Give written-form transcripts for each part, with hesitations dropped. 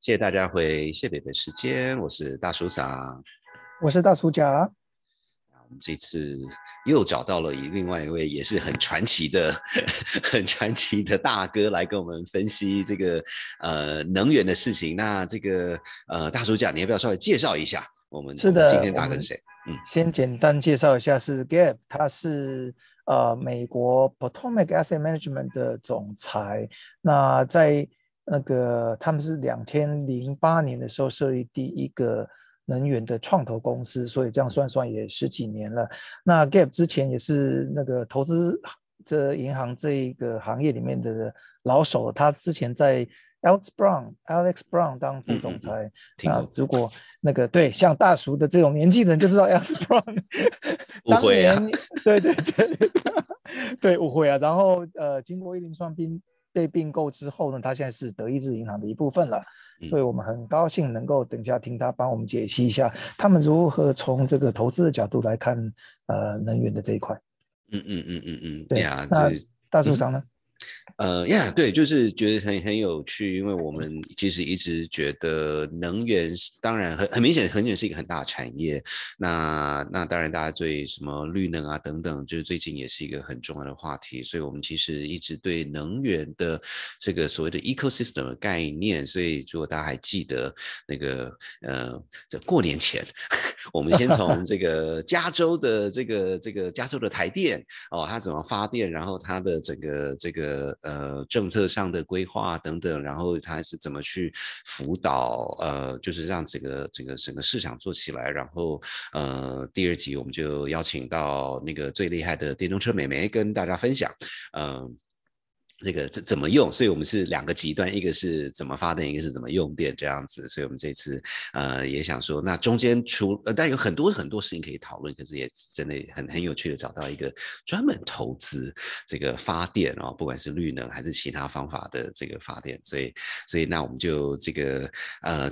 谢谢大家回谢北的时间，我是大叔嫂。我是大叔甲。我们这次又找到了另外一位也是很传奇的、很传奇的大哥来跟我们分析这个能源的事情。那这个大叔甲，你要不要稍微介绍一下我们今是的，天大哥是谁？先简单介绍一下是 Gab，他是美国 Potomac Asset Management 的总裁。那在他们是2008年的时候设立第一个能源的创投公司，所以这样算也10几年了。那 Gab 之前也是投资银行这一个行业里面的老手，他之前在Alex Brown 当副总裁。那如果对像大叔的这种年纪的人就知道 Alex Brown 误会啊，对对误会啊。然后经过1零创被并购之后呢，他现在是德意志银行的一部分了。所以我们很高兴能够等一下听他帮我们解析一下他们如何从这个投资的角度来看能源的这一块。对，那大叔上呢？对，就是觉得很有趣，因为我们其实一直觉得能源当然很明显是一个很大的产业。那当然大家对什么绿能啊等等，就是最近也是一个很重要的话题。所以我们其实一直对能源的这个所谓的 ecosystem 的概念，所以如果大家还记得这过年前，我们先从这个加州的加州的台电它怎么发电，然后它的整个政策上的规划等等，然后它是怎么去辅导就是让整个市场做起来。然后第2集我们就邀请到那个最厉害的电动车美眉跟大家分享这个怎么用，所以我们是2个极端，一个是怎么发电，一个是怎么用电这样子。所以我们这次也想说，那中间但有很多事情可以讨论，可是也真的很有趣的找到一个专门投资这个发电不管是绿能还是其他方法的这个发电。所以那我们就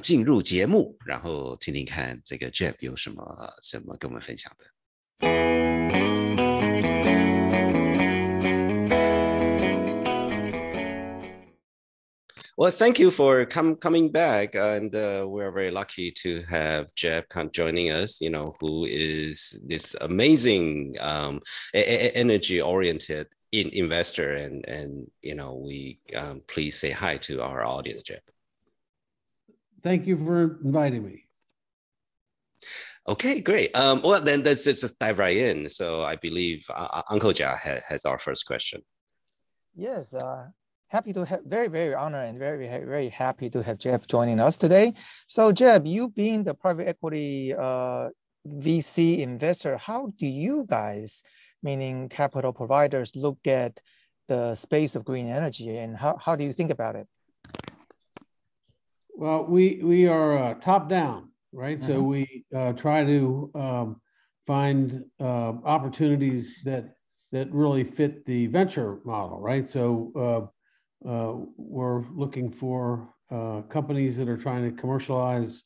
进入节目，然后听听看这个 Jeff 有什么跟我们分享的。Well, thank you for coming back, and we're very lucky to have Jeff joining us. Who is this amazing energy-oriented investor, and we please say hi to our audience, Jeff. Thank you for inviting me. Okay, great. Well, then let's just dive right in. So I believe Uncle Jia has our first question. Yes. Happy to have, very, very honored and very, very happy to have Jeb joining us today. So Jeb, you being the private equity VC investor, how do you guys, meaning capital providers, look at the space of green energy, and how do you think about it? Well, we are top down, right? Mm-hmm. So we try to find opportunities that really fit the venture model, right? So we're looking for companies that are trying to commercialize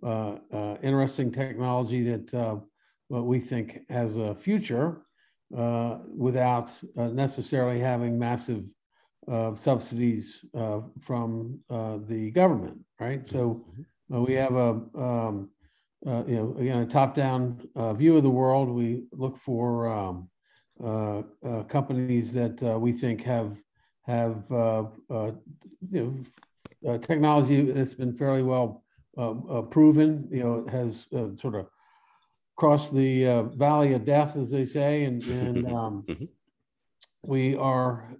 interesting technology that what we think has a future without necessarily having massive subsidies from the government, right? So we have again, a top-down view of the world. We look for companies that we think have technology that's been fairly well proven. It has sort of crossed the valley of death, as they say, and we are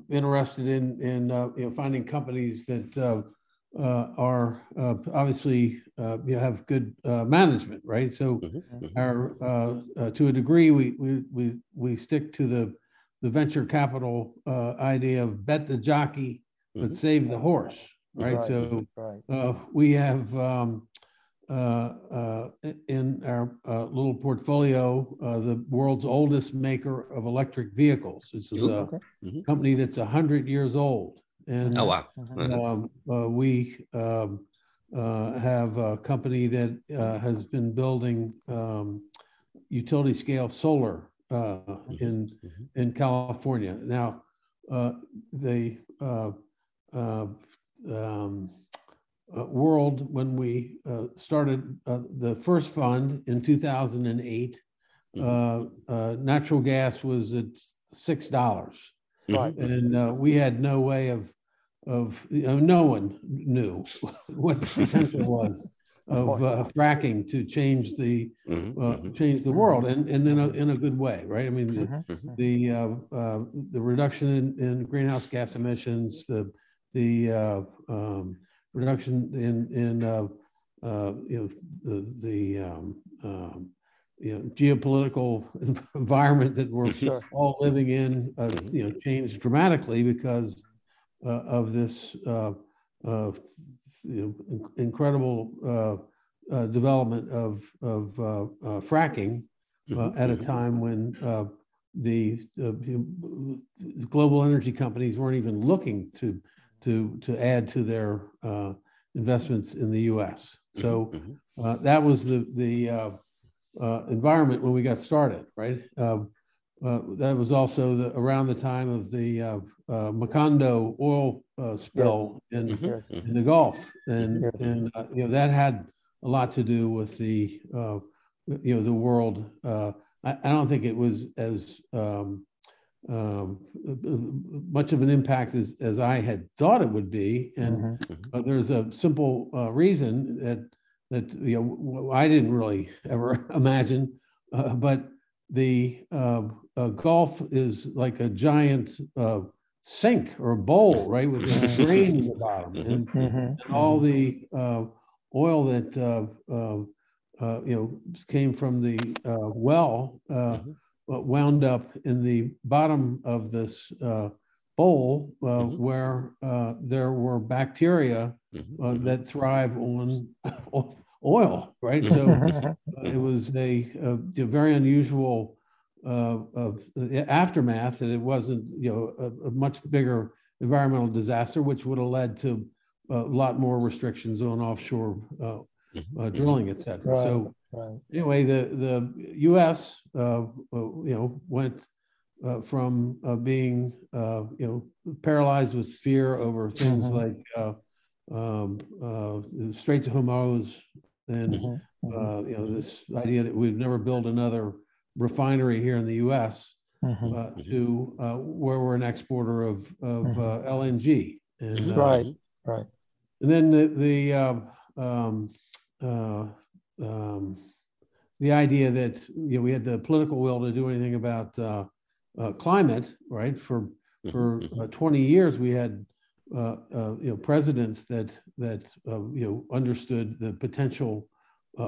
interested in finding companies that are obviously have good management, right? So our to a degree we stick to the venture capital idea of bet the jockey but save the horse, right? So we have in our little portfolio the world's oldest maker of electric vehicles. This is a company that's 100 years old. And we have a company that has been building utility scale solar in California. Now, world when we started the first fund in 2008. Natural gas was at $6, Right. and we had no way of no one knew what the potential was of fracking to change the world, and in a good way, right? I mean, the reduction in greenhouse gas emissions, the reduction in geopolitical environment that we're all living in, changed dramatically because of this incredible development of fracking at a time when the global energy companies weren't even looking to add to their investments in the U.S. So that was the environment when we got started, right? That was also around the time of the Macondo oil spill in the Gulf, and that had a lot to do with the the world. I don't think it was as much of an impact as I had thought it would be, and there's a simple reason that I didn't really ever imagine, but the Gulf is like a giant sink or a bowl, right, with a drain in the bottom, and all the oil that came from the well wound up in the bottom of this bowl where there were bacteria that thrive on oil, right? So it was a very unusual aftermath, that it wasn't a much bigger environmental disaster, which would have led to a lot more restrictions on offshore drilling, et cetera. Right, so right. anyway, the U.S. Went from being paralyzed with fear over things like the Straits of Hormuz, and this idea that we'd never build another refinery here in the U.S. To where we're an exporter of LNG, and right. And then the idea that we had the political will to do anything about climate, right? For 20 years, we had presidents that understood the potential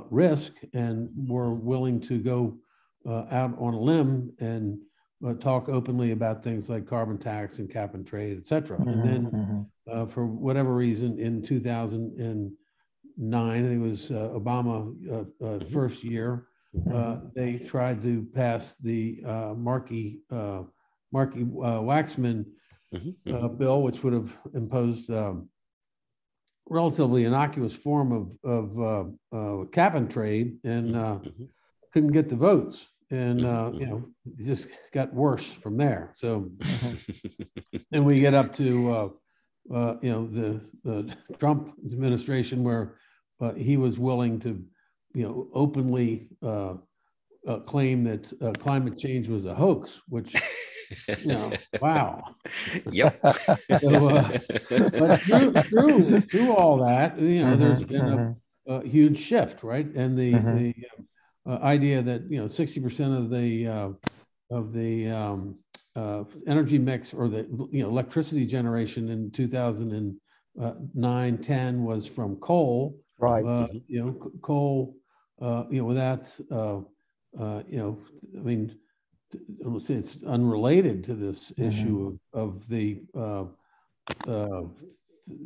risk and were willing to go out on a limb and talk openly about things like carbon tax and cap and trade, et cetera. And then for whatever reason, in 2009, I think it was Obama first year, they tried to pass the Markey-Waxman bill, which would have imposed relatively innocuous form of cap and trade, and couldn't get the votes. And it just got worse from there. So then we get up to the Trump administration, where he was willing to openly claim that climate change was a hoax, which wow. Yep. So, but through all that, there's been a huge shift, right? And the idea that 60% of the energy mix, or the electricity generation in 2009-10 was from coal. Right. Coal. Without I mean, I would say it's unrelated to this issue of the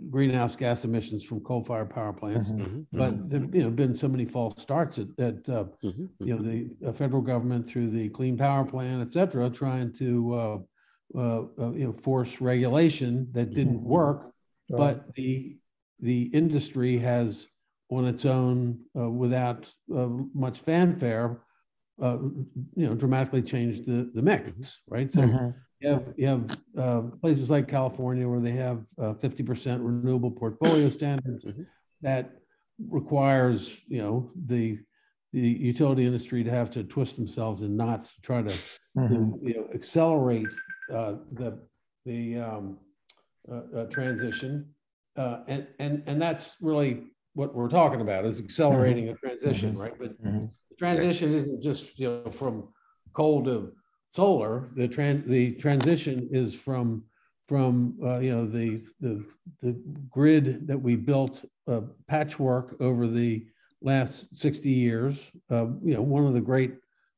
greenhouse gas emissions from coal-fired power plants, but there've been so many false starts at the federal government through the Clean Power Plan, et cetera, trying to force regulation that didn't work, but the industry has, on its own, without much fanfare, dramatically changed the mix, right? So you have places like California, where they have 50% renewable portfolio standards. that requires, you know, the utility industry to have to twist themselves in knots to try to, you know, accelerate the transition, and that's really what we're talking about, is accelerating a transition, right? But the transition isn't just, you know, from coal to solar. The transition is from you know, the grid that we built patchwork over the last 60 years. You know, one of the great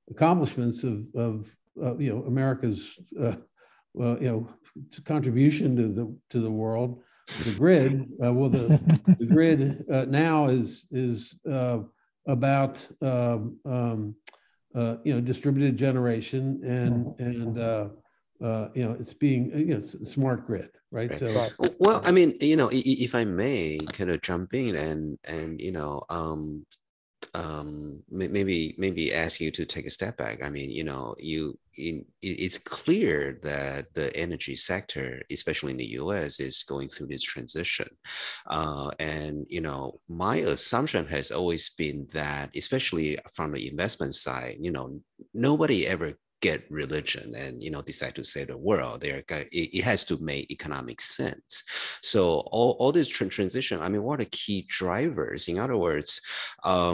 accomplishments of you know, America's you know, contribution to the world, the grid. Well, the grid now is about you know, distributed generation and you know, it's being, you know, it's a smart grid, right? Right. So, well, I mean, you know, if I may kind of jump in and you know, maybe ask you to take a step back. I mean, you know, it's clear that the energy sector, especially in the US, is going through this transition. And, you know, my assumption has always been that, especially from the investment side, you know, nobody ever get religion and, you know, decide to save the world. It has to make economic sense. So all this transition, I mean, what are the key drivers? In other words, I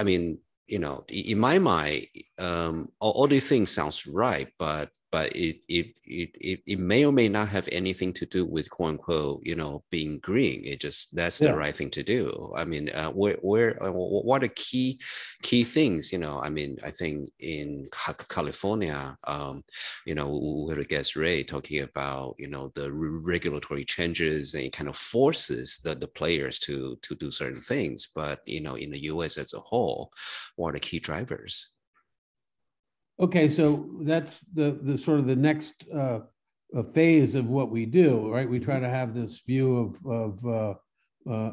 mean, you know, in my mind, all these things sounds right, but it may or may not have anything to do with, quote unquote, you know, being green. It just, that's the right thing to do. I mean, what are key things? You know, I mean, I think in California, you know, we heard a guest Ray talking about, you know, the regulatory changes, and it kind of forces the players to do certain things. But, you know, in the US as a whole, what are the key drivers? Okay, so that's the sort of the next phase of what we do, right? We try to have this view of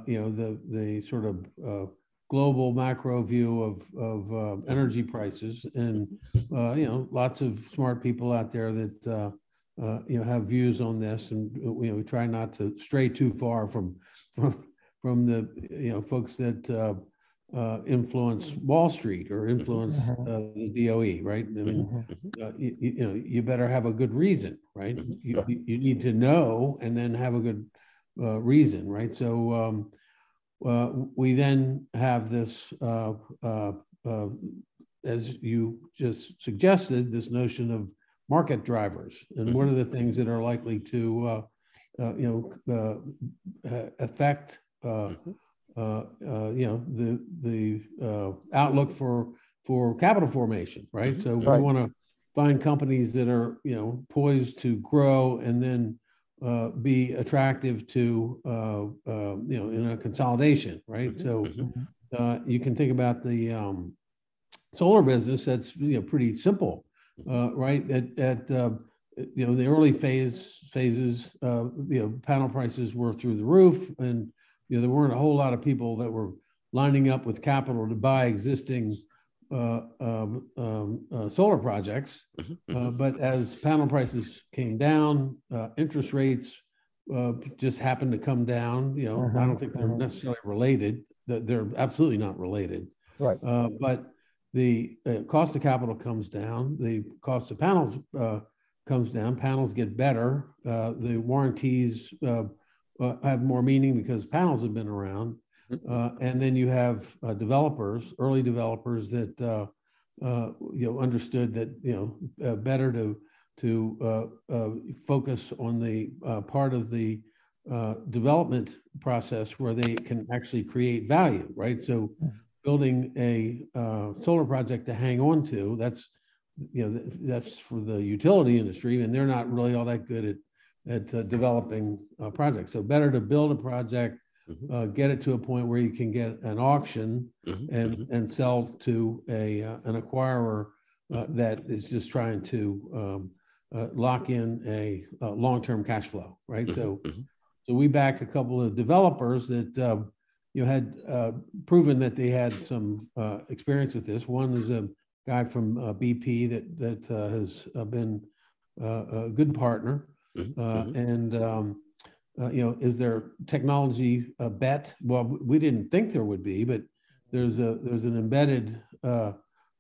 you know, the sort of global macro view of energy prices, and you know, lots of smart people out there that you know, have views on this, and you know, we try not to stray too far from the, you know, folks that influence Wall Street or influence the DOE, right? I mean, you know, you better have a good reason, right? You need to know and then have a good reason, right? So we then have this, as you just suggested, this notion of market drivers, and what are the things that are likely to you know, affect you know, the outlook for capital formation, right? So we want to find companies that are, you know, poised to grow and then be attractive to you know, in a consolidation, right? So you can think about the solar business. That's, you know, pretty simple, right? At you know, the early phases, you know, panel prices were through the roof, and you know, there weren't a whole lot of people that were lining up with capital to buy existing solar projects. But as panel prices came down, interest rates just happened to come down. You know, I don't think they're necessarily related. They're absolutely not related. Right. But the cost of capital comes down. The cost of panels comes down. Panels get better. The warranties have more meaning because panels have been around. And then you have developers, early developers that you know, understood that, you know, better to focus on the part of the development process where they can actually create value, right? So building a solar project to hang on to, that's, you know, that's for the utility industry, and they're not really all that good at developing projects. So better to build a project, get it to a point where you can get an auction and sell to an acquirer that is just trying to lock in a long-term cash flow, right? So we backed a couple of developers that you know, had proven that they had some experience with this. One is a guy from BP that has been a good partner. And is there technology bet? Well, we didn't think there would be, but there's an embedded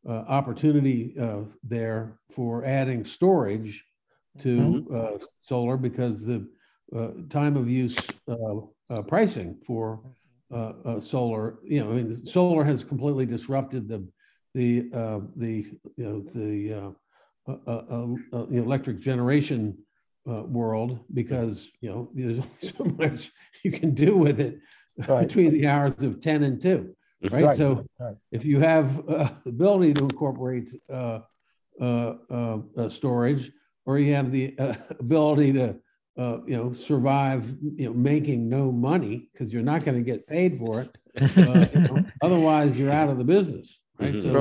opportunity there for adding storage to solar, because the time of use pricing for solar, solar has completely disrupted the electric generation world, because there's only so much you can do with it between the hours of 10 and 2, right? So if you have the ability to incorporate storage, or you have the ability to survive making no money, because you're not going to get paid for it, otherwise you're out of the business, right? So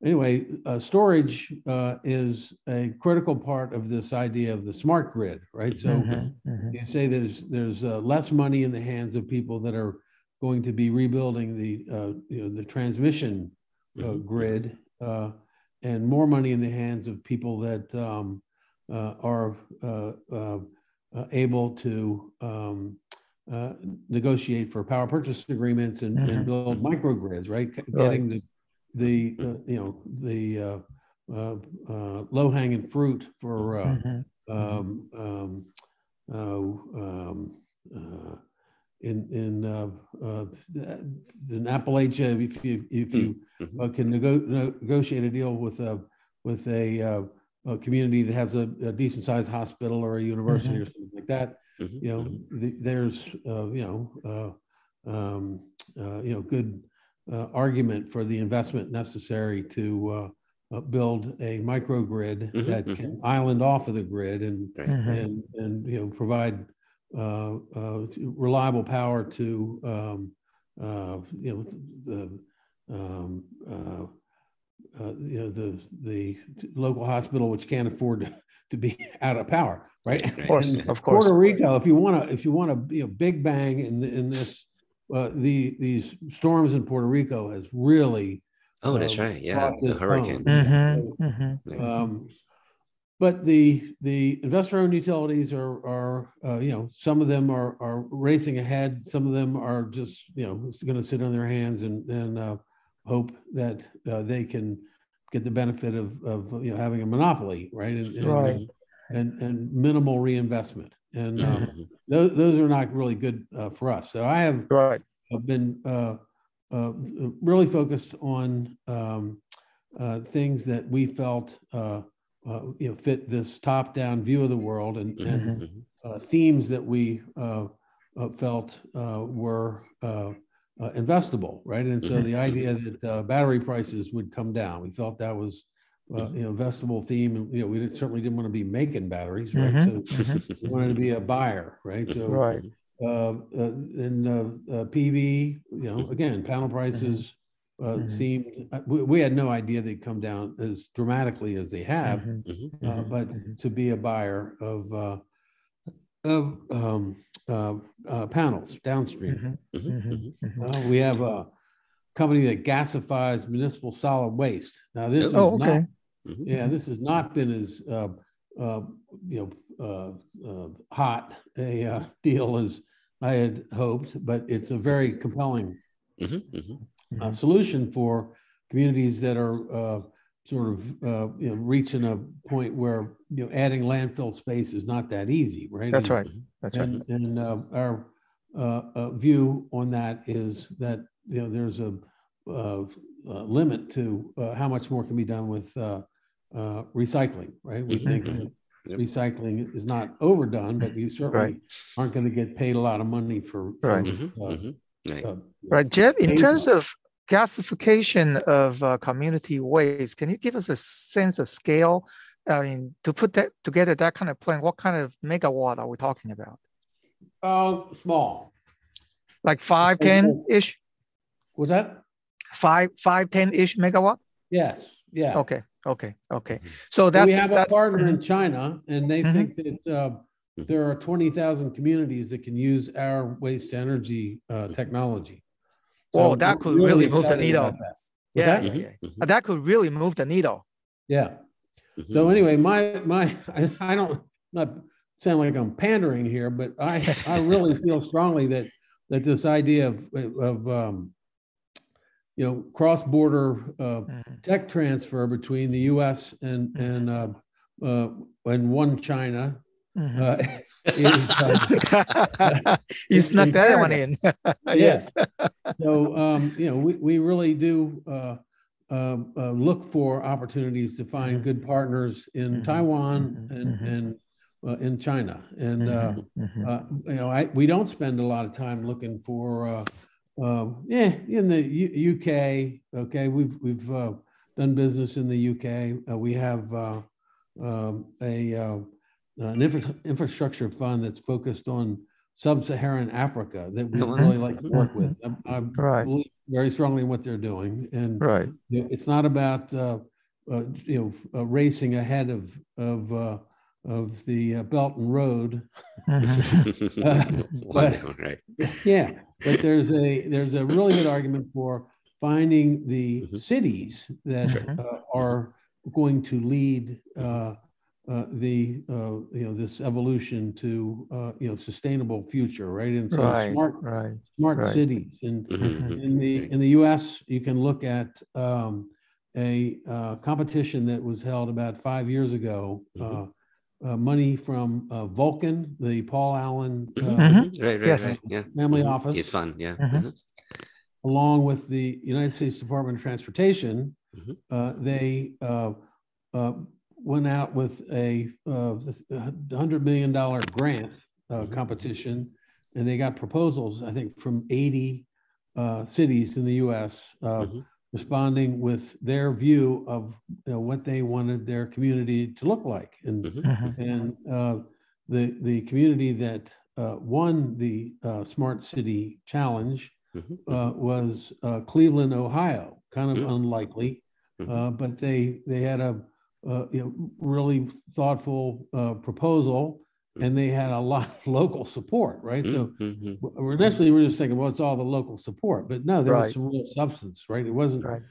anyway, storage is a critical part of this idea of the smart grid, right? So you say there's less money in the hands of people that are going to be rebuilding the transmission grid, and more money in the hands of people that are able to negotiate for power purchase agreements and build microgrids, right? Getting the low-hanging fruit for in Appalachia, if you can negotiate a deal with a community that has a decent sized hospital or a university or something like that, there's good argument for the investment necessary to build a microgrid that can island off of the grid and provide reliable power to the local hospital, which can't afford to be out of power, right? Of course. Puerto Rico, if you want to big bang in this, these storms in Puerto Rico has really that's right, the hurricane. But the investor-owned utilities are some of them are racing ahead. Some of them are just going to sit on their hands and hope that they can get the benefit of having a monopoly, right? And minimal reinvestment, and those are not really good for us. So I have been really focused on things that we felt fit this top-down view of the world, and themes that we felt were investable, right? And so the idea that battery prices would come down, we felt that was investable theme, and we certainly didn't want to be making batteries, right? So we wanted to be a buyer, right? So PV, again, panel prices seemed, we had no idea they'd come down as dramatically as they have, but to be a buyer of panels downstream. We have a company that gasifies municipal solid waste. Now this is not, this has not been as hot a deal as I had hoped, but it's a very compelling solution for communities that are reaching a point where adding landfill space is not that easy, right? That's right. And our view on that is that there's a limit to how much more can be done with recycling, right? We think that recycling is not overdone, but you certainly aren't going to get paid a lot of money for Jeb, in terms of gasification of community waste, can you give us a sense of scale? I mean, to put that together, that kind of plan, what kind of megawatt are we talking about? Small. Like 5, 10-ish? What's that? 5, 10-ish megawatt? Yes. Yeah. Okay. So that's, we have a partner in China, and they think that there are 20,000 communities that can use our waste energy technology. So that could really move the needle. That could really move the needle. Yeah. So anyway, I'm not sound like I'm pandering here, but I really feel strongly that this idea of cross-border tech transfer between the U.S. and one China is you snuck that one in. Yes. So we really do look for opportunities to find good partners in Taiwan and in China, and we don't spend a lot of time looking for in the UK. Okay, we've done business in the UK. We have an infrastructure fund that's focused on sub-Saharan Africa that we really like to work with. I believe very strongly in what they're doing, and it's not about racing ahead of the Belt and Road. But there's a really good argument for finding the cities that are going to lead this evolution to sustainable future, right? And so smart cities. And in the U.S., you can look at a competition that was held about 5 years ago. Money from Vulcan, the Paul Allen family office. It's fun, along with the United States Department of Transportation. They went out with a $100 million grant competition, and they got proposals, I think, from 80 cities in the U.S. Responding with their view of what they wanted their community to look like, and the community that won the Smart City Challenge was Cleveland, Ohio. Kind of unlikely, but they had a really thoughtful proposal, and they had a lot of local support, right? So initially we're just thinking, well, it's all the local support, but no, there was some real substance, right? It wasn't a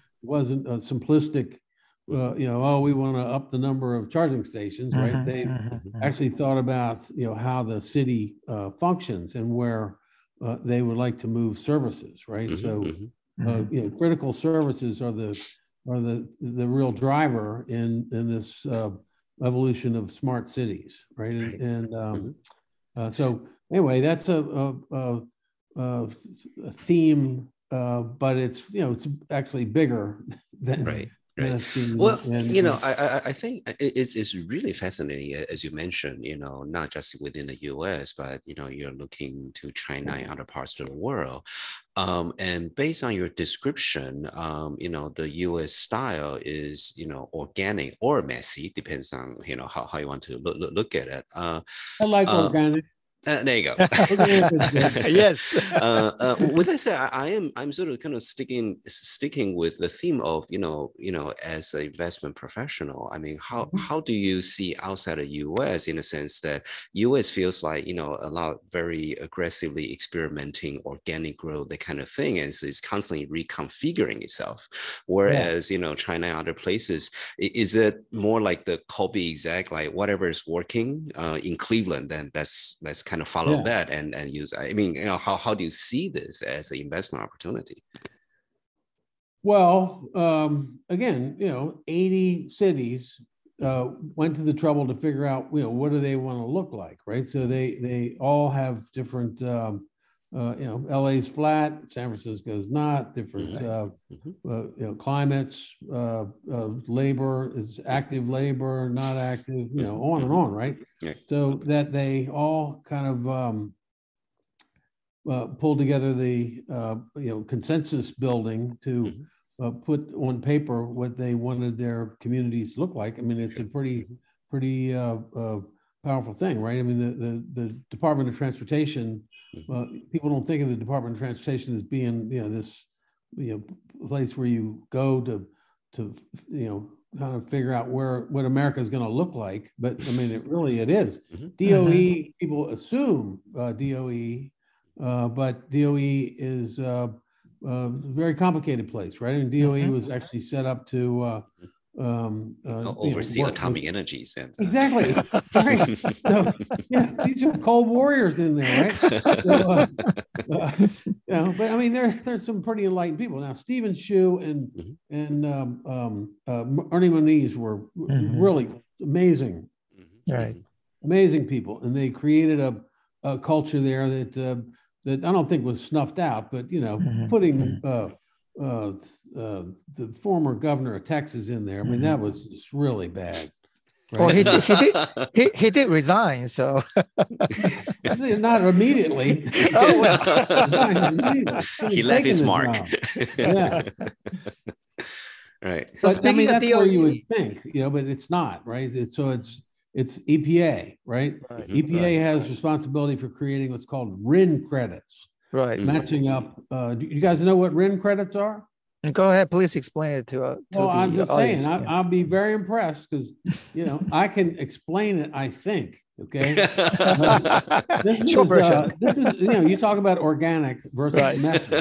simplistic, we want to up the number of charging stations, right? They actually thought about, how the city functions and where they would like to move services, right? So, critical services are the real driver in this evolution of smart cities, right? And so anyway, that's a theme, but it's actually bigger than Well, I think it's really fascinating, as you mentioned, not just within the US, but, you're looking to China and other parts of the world. And based on your description, the US style is, organic or messy, depends on, how you want to look at it. I like organic. There you go. Yes. With that said, I'm sort of kind of sticking with the theme of as an investment professional. I mean, how do you see outside of US, in a sense that US feels like a lot very aggressively experimenting organic growth, that kind of thing, and so it's constantly reconfiguring itself. Whereas China and other places, is it more like the copy exact, like whatever is working in Cleveland, then let's kind of follow that and use. I mean, how do you see this as an investment opportunity? Well, again, 80 cities went to the trouble to figure out, what do they want to look like, right? So they all have different, LA's flat, San Francisco's not, different, climates, labor is active labor, not active, on and on, right? So that they all kind of pulled together the, consensus building to put on paper what they wanted their communities to look like. I mean, it's a pretty powerful thing, right? I mean, the Department of Transportation, people don't think of the Department of Transportation as being, this, place where you go to kind of figure out what America is going to look like. But I mean, it is. DOE, people assume DOE, but DOE is a very complicated place, right? And DOE was actually set up to oversee atomic energies. Exactly. Right. So, yeah, these are cold warriors in there, right? So, but I mean, there's some pretty enlightened people. Now, Stephen Shu and Ernie Moniz were really amazing, right? Amazing people, and they created a culture there that I don't think was snuffed out, but putting the former governor of Texas in there. I mean, that was just really bad. Right? Well, he did resign, so not immediately. Oh well, he left his mark. Yeah. Right. So but, I mean, that's DOE, where you would think, but it's not, right? It's EPA, right? EPA has responsibility for creating what's called RIN credits. Right. Matching up. Do you guys know what RIN credits are? Go ahead, please explain it to well, I'm just audience. saying, I'll be very impressed because, I can explain it, I think, okay? This is, you talk about organic versus messy.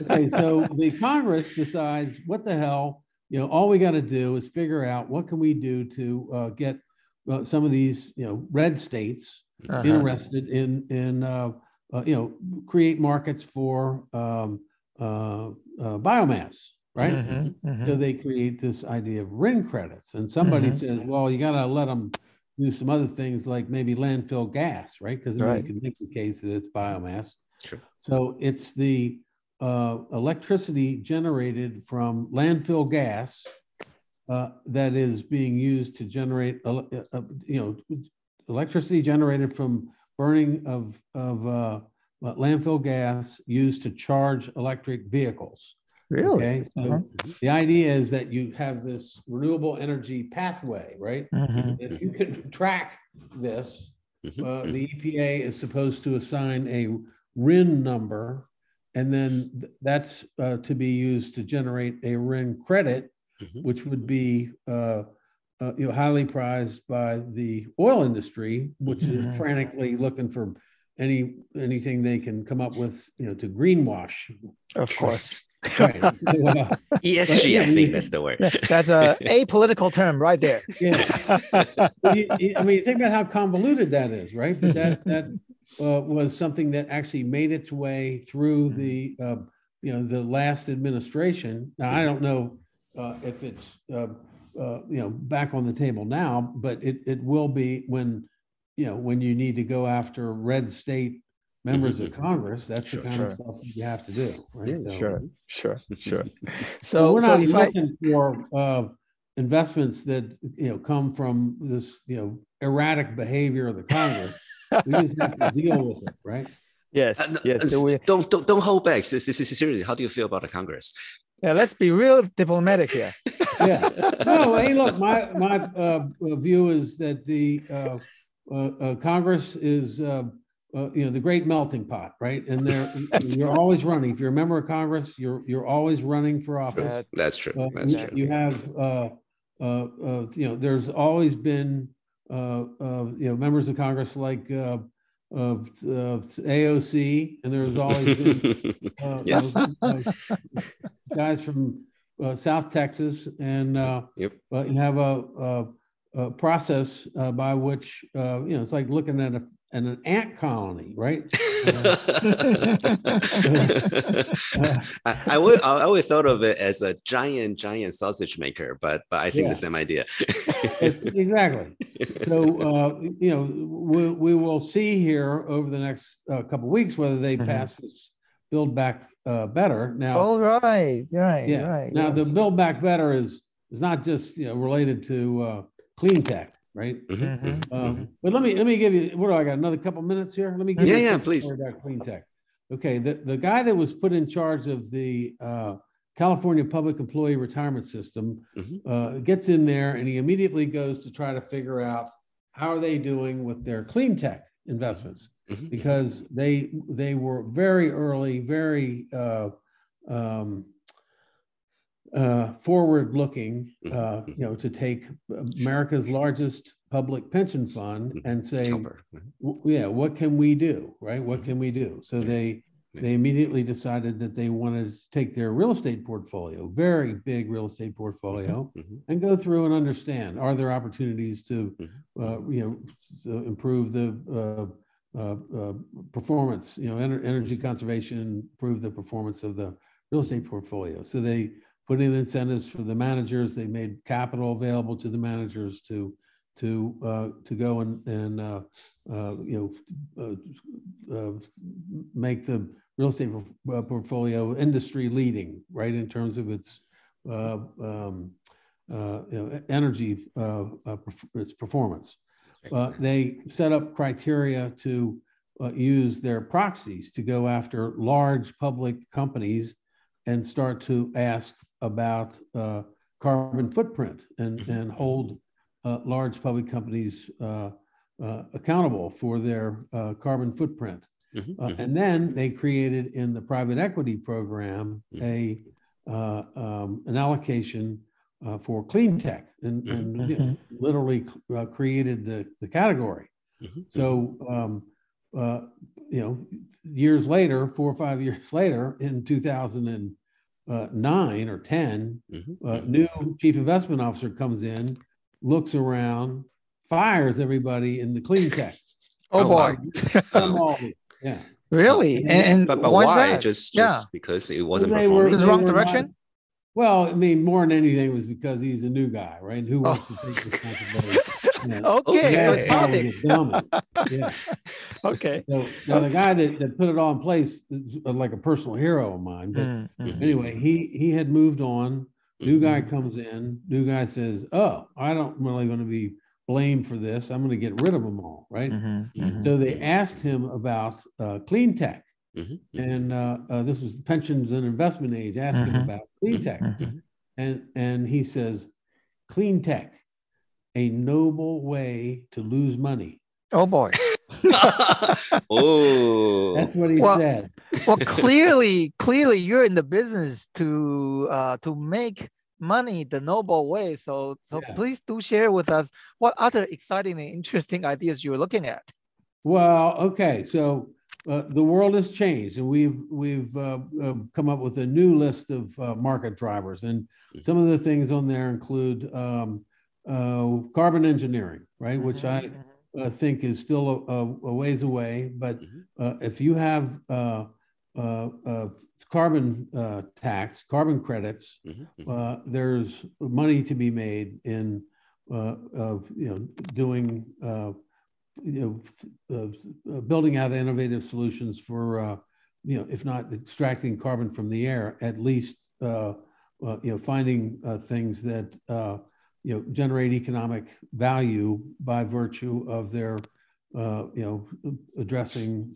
Okay, so the Congress decides what the hell, all we got to do is figure out what can we do to get some of these, red states interested in create markets for biomass, right? So they create this idea of RIN credits, and somebody says, well, you got to let them do some other things like maybe landfill gas, right? Because you can make the case that it's biomass. Sure. So it's the electricity generated from landfill gas that is being used to generate, electricity generated from burning of landfill gas used to charge electric vehicles. Really? Okay. So the idea is that you have this renewable energy pathway, right? If you can track this, the EPA is supposed to assign a RIN number, and then that's to be used to generate a RIN credit, which would be highly prized by the oil industry, which is frantically looking for anything they can come up with, to greenwash. Of course. Right. ESG, I think that's the word. That's a apolitical term right there. Yeah. I mean, think about how convoluted that is, right? But that was something that actually made its way through the last administration. Now, I don't know if it's back on the table now, but it will be when you need to go after red state members of Congress. That's the kind of stuff you have to do, right? Yeah, so, sure. So we're not looking for investments that come from this erratic behavior of the Congress. We just have to deal with it, right? Yes. Don't hold back. Seriously, how do you feel about the Congress? Yeah, let's be real diplomatic here. Yeah. No, hey, look, my view is that the Congress is the great melting pot, right? And you're always running. If you're a member of Congress, you're always running for office. That's true. You have there's always been members of Congress like AOC, and there's always been guys from South Texas, and you have a process by which it's like looking at an ant colony, right? I always thought of it as a giant sausage maker, but I think the same idea. Exactly. So we will see here over the next couple of weeks whether they pass this Build Back Better. Now, right. Now the Build Back Better is not just related to clean tech. Right. But let me give you, what do I got? Another couple minutes here? Let me give you a please. story about clean tech. Okay. The guy that was put in charge of the California Public Employee Retirement System gets in there, and he immediately goes to try to figure out how are they doing with their clean tech investments, because they were very early, very forward-looking, to take America's largest public pension fund and say, what can we do, right? What can we do? So they they immediately decided that they wanted to take their real estate portfolio, very big real estate portfolio, and go through and understand, are there opportunities to, to improve the performance, energy conservation, improve the performance of the real estate portfolio. So they put in incentives for the managers. They made capital available to the managers to go and make the real estate portfolio industry leading, right, in terms of its energy, its performance. They set up criteria to use their proxies to go after large public companies and start to ask about carbon footprint and hold large public companies accountable for their carbon footprint. And then they created in the private equity program an allocation for clean tech and literally created the category. So, years later, 4 or 5 years later, in 2009 or 10, new chief investment officer comes in, looks around, fires everybody in the clean tech. Oh boy. Yeah. Really? But why is why? that? Just because it wasn't They performing? It was the wrong direction? Well, I mean, more than anything, it was because he's a new guy, right? And who wants to take responsibility? Okay, so it's politics. Yeah. Okay. So now the guy that put it all in place is like a personal hero of mine. But anyway, he had moved on. New guy comes in. New guy says, "Oh, I don't really want to be blamed for this. I'm going to get rid of them all, right?" So they asked him about clean tech. And this was pensions and investment age, asking about clean tech. And he says, "Clean tech, a noble way to lose money." Oh boy. Oh, that's what he said. Well, clearly you're in the business to make money the noble way. So please do share with us what other exciting and interesting ideas you're looking at. Well, okay, so the world has changed, and we've come up with a new list of market drivers, and some of the things on there include carbon engineering, right? Which I think is still a ways away, but if you have carbon tax, carbon credits, there's money to be made in doing building out innovative solutions for if not extracting carbon from the air, at least finding things that generate economic value by virtue of their addressing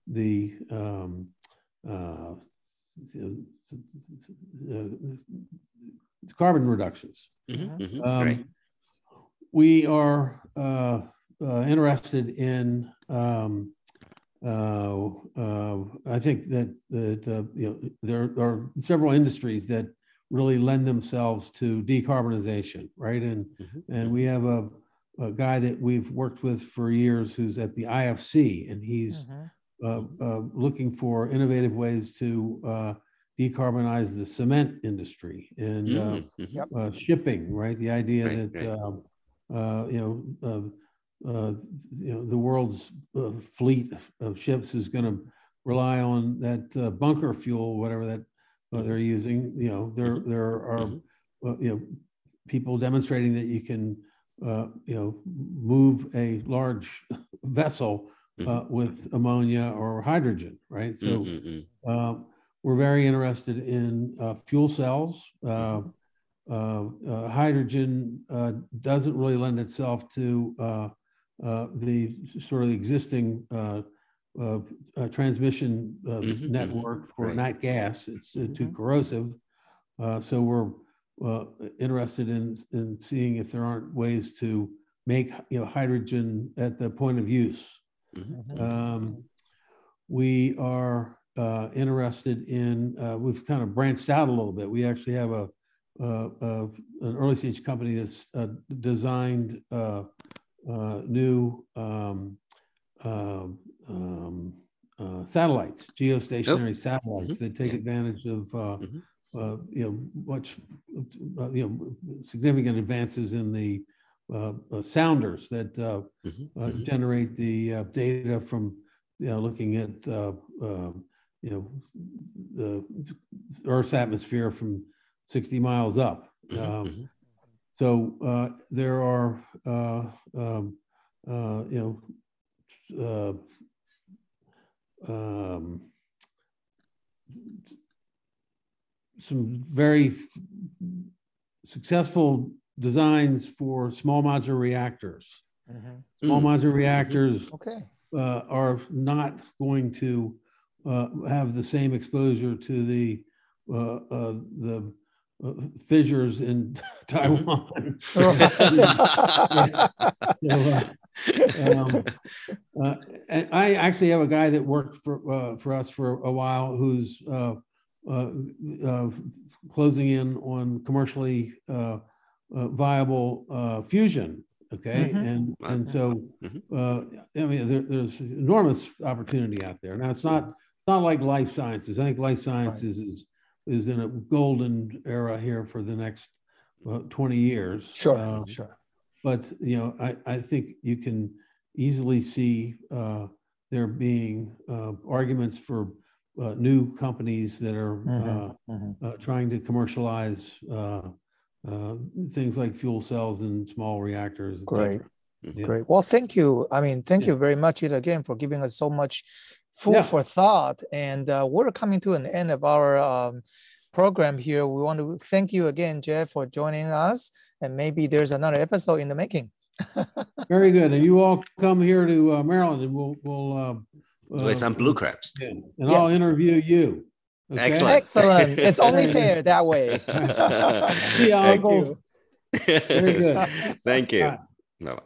the carbon reductions. Right. We are interested in. I think that there are several industries that really lend themselves to decarbonization, right? And we have a guy that we've worked with for years who's at the IFC, and he's looking for innovative ways to decarbonize the cement industry and shipping, right? The idea that the world's fleet of ships is going to rely on that bunker fuel, whatever that they're using. There are people demonstrating that you can move a large vessel with ammonia or hydrogen, right? So we're very interested in fuel cells. Hydrogen doesn't really lend itself to the sort of existing transmission network for nat gas. It's too corrosive. So we're interested in seeing if there aren't ways to make hydrogen at the point of use. We are interested in. We've kind of branched out a little bit. We actually have an early stage company that's designed new satellites, geostationary satellites that take advantage of much significant advances in the sounders that generate the data from looking at the Earth's atmosphere from 60 miles up. So there are some very successful designs for small modular reactors. Small modular reactors are not going to have the same exposure to the fissures in Taiwan. And I actually have a guy that worked for us for a while who's closing in on commercially viable fusion. Okay, and so I mean, there's enormous opportunity out there. Now it's not like life sciences. I think life sciences is in a golden era here for the next 20 years. Sure. But I think you can easily see there being arguments for new companies that are trying to commercialize things like fuel cells and small reactors, etc. Great. Well, thank you. I mean, thank you very much yet again for giving us so much food for thought. And we're coming to an end of our program here. We want to thank you again, Jeff, for joining us. And maybe there's another episode in the making. Very good. And you all come here to Maryland, and we'll with some blue crabs. And I'll interview you. Okay? Excellent. It's only fair that way. Thank you. Very good. Thank you. Bye-bye.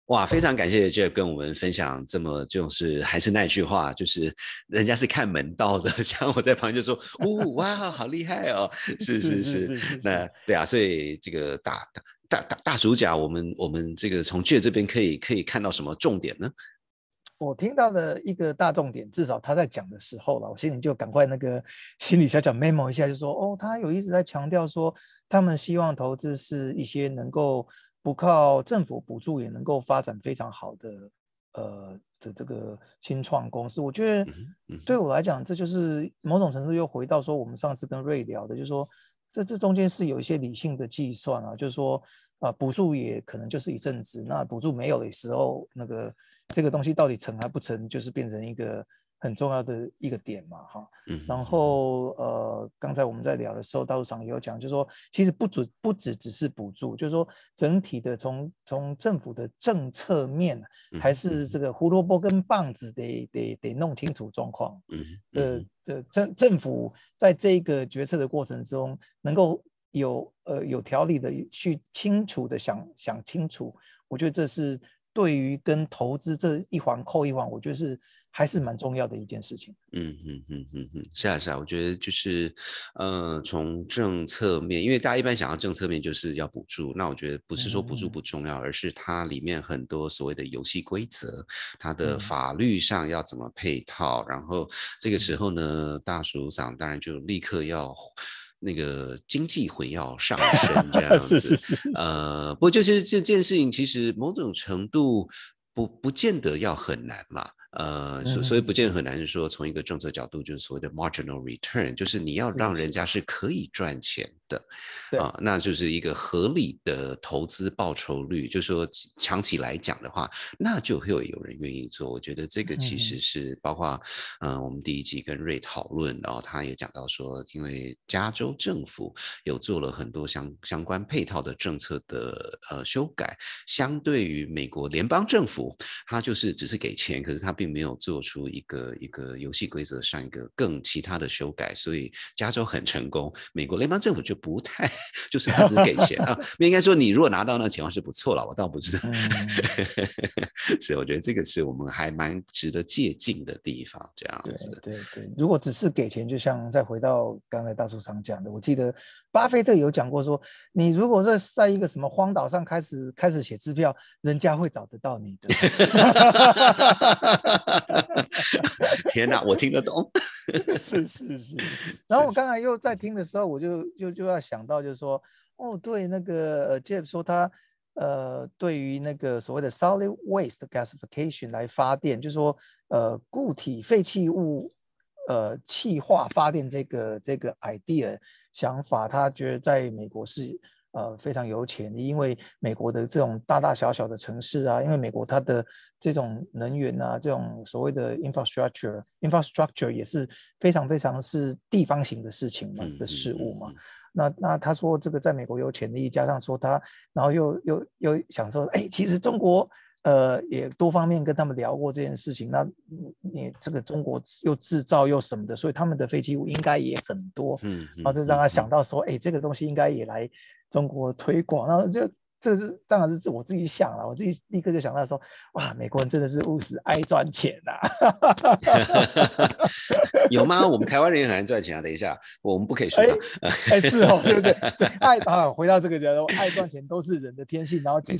哇，非常感谢 Jeff 跟我们分享这么，就是还是那句话，就是人家是看门道的，像我在旁边就说，哇，好厉害哦，是，那对啊，所以这个大主角，我们这个从 Jeff 这边可以看到什么重点呢？我听到的一个大重点，至少他在讲的时候了，我心里就赶快那个心里小 memo 一下，就说他有一直在强调说，他们希望投资是一些能够不靠政府补助也能够发展非常好的这个新创公司。我觉得对我来讲，这就是某种程度又回到说我们上次跟瑞聊的，就是说这中间是有一些理性的计算啊，就是说补助也可能就是一阵子，那补助没有的时候，那个这个东西到底成还不成，就是变成一个很重要的一个点嘛，哈。然后刚才我们在聊的时候，道路上也有讲，就是说其实不只是补助，就是说整体的从政府的政策面，还是这个胡萝卜跟棒子得弄清楚状况。政府在这个决策的过程中，能够有条理的去清楚的想清楚，我觉得这是对于跟投资这一环扣一环，我觉得还是蛮重要的一件事情。是啊，我觉得就是从政策面，因为大家一般想要政策面就是要补助，那我觉得不是说补助不重要，而是它里面很多所谓的游戏规则，它的法律上要怎么配套，然后这个时候呢，大署长当然就立刻要那个经济魂要上升这样子。是。不过就是这件事情其实某种程度不见得要很难嘛。所以不见得很难是说从一个政策角度就是所谓的 marginal return， 就是你要让人家是可以赚钱的那就是一个合理的投资报酬率，就是说长期来讲的话，那就会有人愿意做。我觉得这个其实是包括我们第一集跟瑞讨论，然后他也讲到说，因为加州政府有做了很多相关配套的政策的修改，相对于美国联邦政府，他就是只是给钱，可是他并并没有做出一个游戏规则上一个更其他的修改，所以加州很成功，美国联邦政府就不太，就是他只是给钱啊，应该说你如果拿到那钱是不错了，我倒不知道，所以我觉得这个是我们还蛮值得借鉴的地方，这样子。对，如果只是给钱，就像再回到刚才大叔常讲的，我记得巴菲特有讲过说，你如果在一个什么荒岛上开始写支票，人家会找得到你的。天哪，我听得懂。是。然后我刚才又在听的时候，我就要想到，就是说，哦，对，那个Jeff 说他对于那个所谓的 solid waste gasification 来发电，就是说固体废弃物气化发电这个 idea 想法，他觉得在美国是非常有潜力，因为美国的这种大大小小的城市啊，因为美国它的这种能源啊，这种所谓的 infrastructure 也是非常非常是地方型的事情嘛，的事物嘛。那他说这个在美国有潜力，加上说他，然后又想说，其实中国也多方面跟他们聊过这件事情，那你这个中国又制造又什么的，所以他们的废弃物应该也很多，然后就让他想到说，这个东西应该也来中国推广，然后这是当然是我自己想了，我自己立刻就想到说，哇，美国人真的是务实，爱赚钱啊。有吗？我们台湾人也很爱赚钱啊。等一下，我们不可以说他。是哦，对不对？所以回到这个角度，爱赚钱都是人的天性，然后计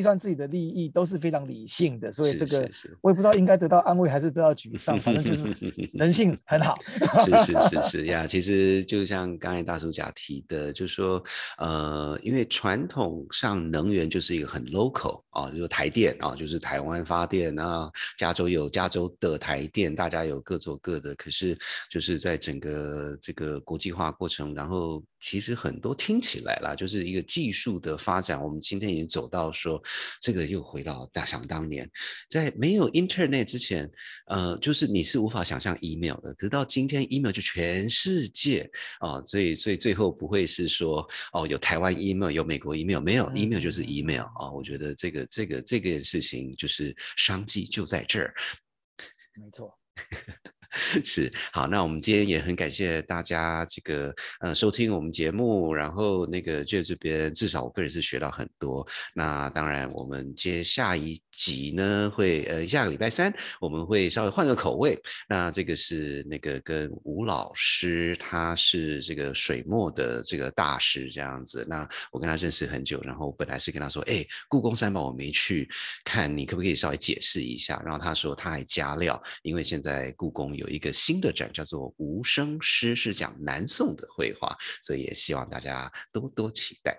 算自己的利益都是非常理性的，所以这个我也不知道应该得到安慰还是得到沮丧，反正就是人性很好。是呀，其实就像刚才大叔甲提的，就是说因为传统上能源就是一个很 local 啊，就是台电啊，就是台湾发电啊，加州有加州的台电，大家有各做各的。可是就是在整个这个国际化过程，然后其实很多听起来啦，就是一个技术的发展，我们今天已经走到说，这个又回到想当年，在没有 internet 之前，就是你是无法想象 email 的，可是到今天 email 就全世界啊，所以最后不会是说有台湾 email 有美国 email， 没有 email 就是 email 啊，我觉得这个事情就是商机就在这儿，没错。是，好，那我们今天也很感谢大家这个收听我们节目，然后那个就这边至少我个人是学到很多。那当然我们下一集呢会下个礼拜3我们会稍微换个口味，那这个是那个跟吴老师，他是这个水墨的这个大师这样子，那我跟他认识很久，然后本来是跟他说故宫3宝我没去看，你可不可以稍微解释一下，然后他说他还加料，因为现在故宫有一个新的展叫做无声诗，是讲南宋的绘画，所以也希望大家多多期待。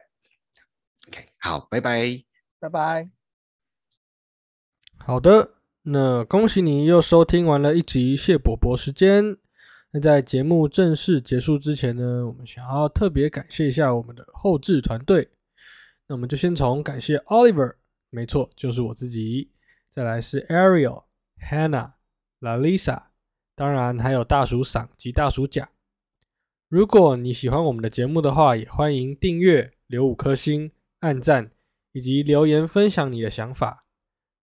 OK， 好，拜拜拜拜。好的，那恭喜你又收听完了一集谢伯伯时间。那在节目正式结束之前呢，我们想要特别感谢一下我们的后制团队。那我们就先从感谢 Oliver， 没错，就是我自己，再来是 Ariel、Hannah、Lalisa， 当然还有大叔赏及大叔甲。如果你喜欢我们的节目的话，也欢迎订阅、留5颗星、按赞以及留言分享你的想法。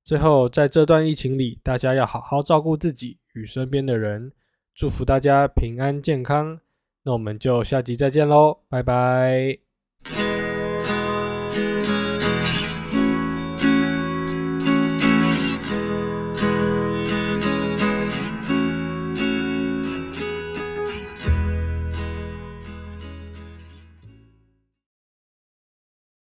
最后，在这段疫情里，大家要好好照顾自己与身边的人，祝福大家平安健康。那我们就下集再见咯，拜拜。